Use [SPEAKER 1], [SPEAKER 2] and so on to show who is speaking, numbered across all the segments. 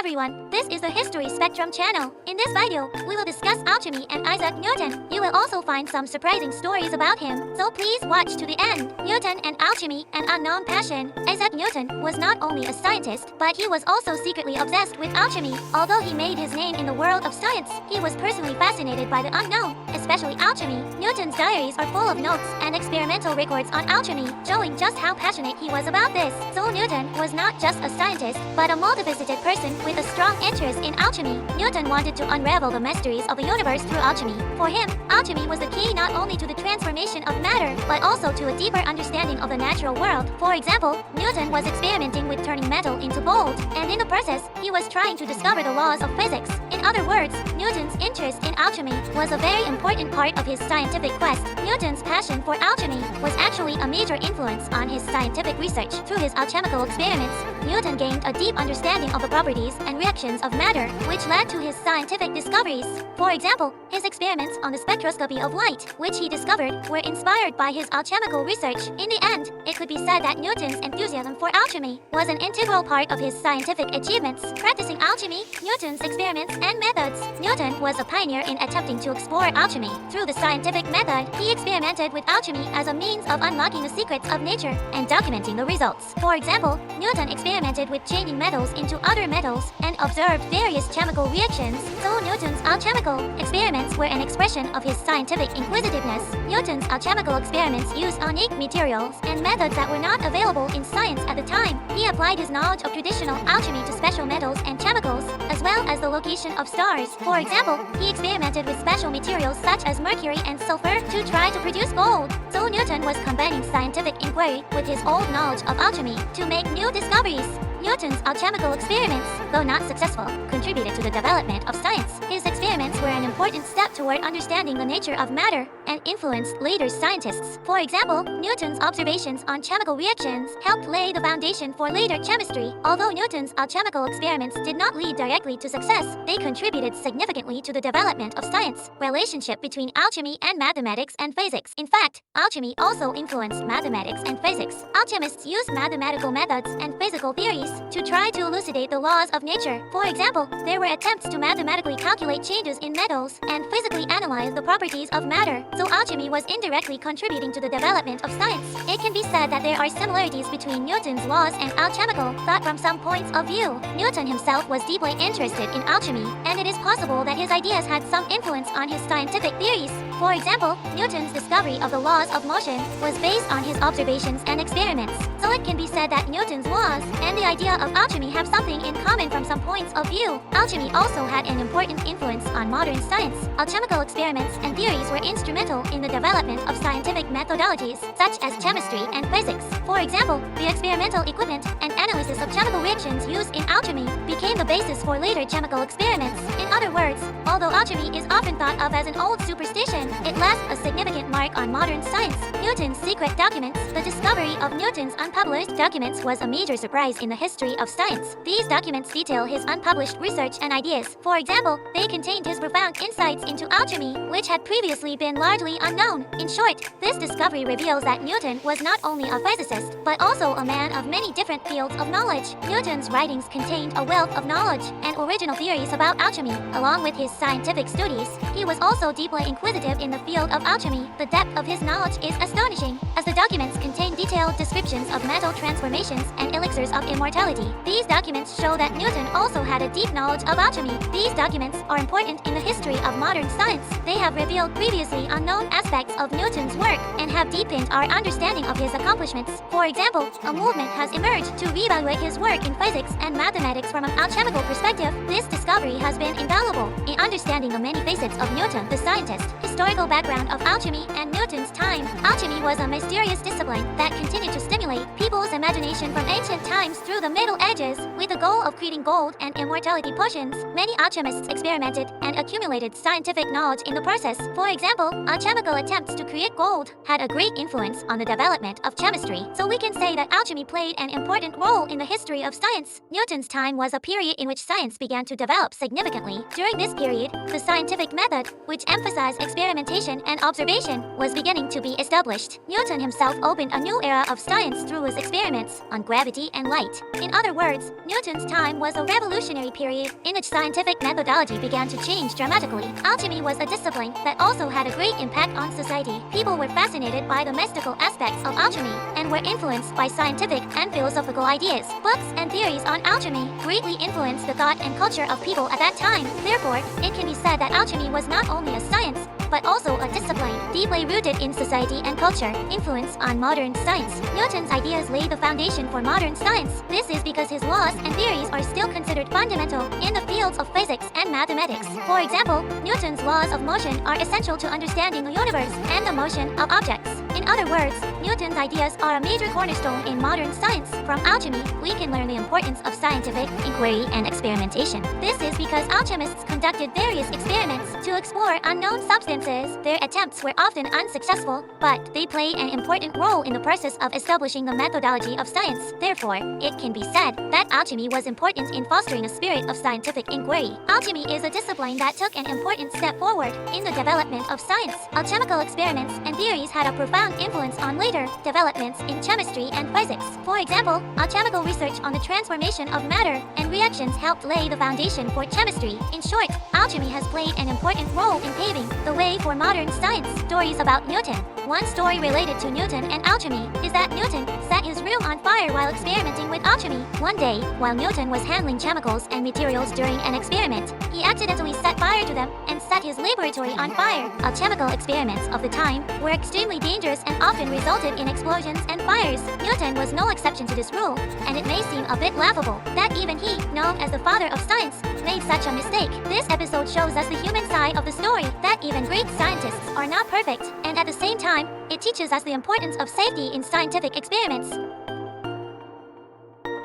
[SPEAKER 1] everyone, this is the History Spectrum channel. In this video, we will discuss alchemy and Isaac Newton. You will also find some surprising stories about him, so please watch to the end. Newton and alchemy, an unknown passion. Isaac Newton was not only a scientist, but he was also secretly obsessed with alchemy. Although he made his name in the world of science, he was personally fascinated by the unknown, especially alchemy. Newton's diaries are full of notes and experimental records on alchemy, showing just how passionate he was about this. So Newton was not just a scientist, but a multifaceted person with a strong interest in alchemy. Newton wanted to unravel the mysteries of the universe through alchemy. For him, alchemy was the key not only to the transformation of matter, but also to a deeper understanding of the natural world. For example, Newton was experimenting with turning metal into gold, and in the process, he was trying to discover the laws of physics. In other words, Newton's interest in alchemy was a very important part of his scientific quest. Newton's passion for alchemy was actually a major influence on his scientific research. Through his alchemical experiments, Newton gained a deep understanding of the properties and reactions of matter, which led to his scientific discoveries. For example, his experiments on the spectroscopy of light, which he discovered, were inspired by his alchemical research. In the end, it could be said that Newton's enthusiasm for alchemy was an integral part of his scientific achievements. Practicing alchemy, Newton's experiments and methods. Newton was a pioneer in attempting to explore alchemy. Through the scientific method, he experimented with alchemy as a means of unlocking the secrets of nature and documenting the results. For example, Newton experimented with changing metals into other metals and observed various chemical reactions. So Newton's alchemical experiments were an expression of his scientific inquisitiveness. Newton's alchemical experiments used unique materials and methods that were not available in science at the time. He applied his knowledge of traditional alchemy to special metals and chemicals, as well as the location of stars. For example, he experimented with special materials such as mercury and sulfur to try to produce gold. So Newton was combining scientific inquiry with his old knowledge of alchemy to make new discoveries. Newton's alchemical experiments, though not successful, contributed to the development of science. His experiments were an important step toward understanding the nature of matter and influenced later scientists. For example, Newton's observations on chemical reactions helped lay the foundation for later chemistry. Although Newton's alchemical experiments did not lead directly to success, they contributed significantly to the development of science. Relationship between alchemy and mathematics and physics. In fact, alchemy also influenced mathematics and physics. Alchemists used mathematical methods and physical theories to try to elucidate the laws of nature. For example, there were attempts to mathematically calculate changes in metals and physically analyze the properties of matter. So alchemy was indirectly contributing to the development of science. It can be said that there are similarities between Newton's laws and alchemical thought from some points of view. Newton himself was deeply interested in alchemy, and it is possible that his ideas had some influence on his scientific theories. For example, Newton's discovery of the laws of motion was based on his observations and experiments. So it can be said that Newton's laws and the idea of alchemy have something in common from some points of view. Alchemy also had an important influence on modern science. Alchemical experiments and theories were instrumental in the development of scientific methodologies, such as chemistry and physics. For example, the experimental equipment and analysis of chemical reactions used in alchemy became the basis for later chemical experiments. In other words, although alchemy is often thought of as an old superstition, it left a significant mark on modern science. Newton's secret documents. The discovery of Newton's unpublished documents was a major surprise in the history of science. These documents detail his unpublished research and ideas. For example, they contained his profound insights into alchemy, which had previously been largely unknown. In short, this discovery reveals that Newton was not only a physicist, but also a man of many different fields of knowledge. Newton's writings contained a wealth of knowledge and original theories about alchemy. Along with his scientific studies, he was also deeply inquisitive in the field of alchemy. The depth of his knowledge is astonishing, as the documents contain detailed descriptions of metal transformations and elixirs of immortality. These documents show that Newton also had a deep knowledge of alchemy. These documents are important in the history of modern science. They have revealed previously unknown aspects of Newton's work and have deepened our understanding of his accomplishments. For example, a movement has emerged to reevaluate his work in physics and mathematics from an alchemical perspective. This discovery has been invaluable in understanding the many facets of Newton, the scientist. Historical background of alchemy and Newton's time. Alchemy was a mysterious discipline that continued to stimulate people's imagination from ancient times through the Middle Ages, with the goal of creating gold and immortality potions. Many alchemists experimented and accumulated scientific knowledge in the process. For example, alchemical attempts to create gold had a great influence on the development of chemistry. So we can say that alchemy played an important role in the history of science. Newton's time was a period in which science began to develop developed significantly. During this period, the scientific method, which emphasized experimentation and observation, was beginning to be established. Newton himself opened a new era of science through his experiments on gravity and light. In other words, Newton's time was a revolutionary period in which scientific methodology began to change dramatically. Alchemy was a discipline that also had a great impact on society. People were fascinated by the mystical aspects of alchemy and were influenced by scientific and philosophical ideas. Books and theories on alchemy greatly influenced the thought and culture of people at that time. Therefore, it can be said that alchemy was not only a science, but also a discipline deeply rooted in society and culture. Influence on modern science. Newton's ideas laid the foundation for modern science. This is because his laws and theories are still considered fundamental in the fields of physics and mathematics. For example, Newton's laws of motion are essential to understanding the universe and the motion of objects. In other words, Newton's ideas are a major cornerstone in modern science. From alchemy, we can learn the importance of scientific inquiry and experimentation. This is because alchemists conducted various experiments to explore unknown substances. Their attempts were often unsuccessful, but they played an important role in the process of establishing the methodology of science. Therefore, it can be said that alchemy was important in fostering a spirit of scientific inquiry. Alchemy is a discipline that took an important step forward in the development of science. Alchemical experiments and theories had a profound influence on later developments in chemistry and physics. For example, alchemical research on the transformation of matter and reactions helped lay the foundation for chemistry. In short, alchemy has played an important role in paving the way for modern science. Stories about Newton. One story related to Newton and alchemy is that Newton set his room on fire while experimenting with alchemy. One day, while Newton was handling chemicals and materials during an experiment, he accidentally set fire to them and set his laboratory on fire. Alchemical experiments of the time were extremely dangerous and often resulted in explosions and fires. Newton was no exception to this rule, and it may seem a bit laughable that even he, known as the father of science, made such a mistake. This episode shows us the human side of the story, that even great scientists are not perfect, and at the same time, it teaches us the importance of safety in scientific experiments.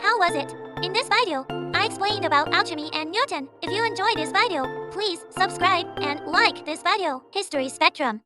[SPEAKER 1] How was it? In this video, I explained about alchemy and Newton. If you enjoyed this video, please subscribe and like this video. History Spectrum.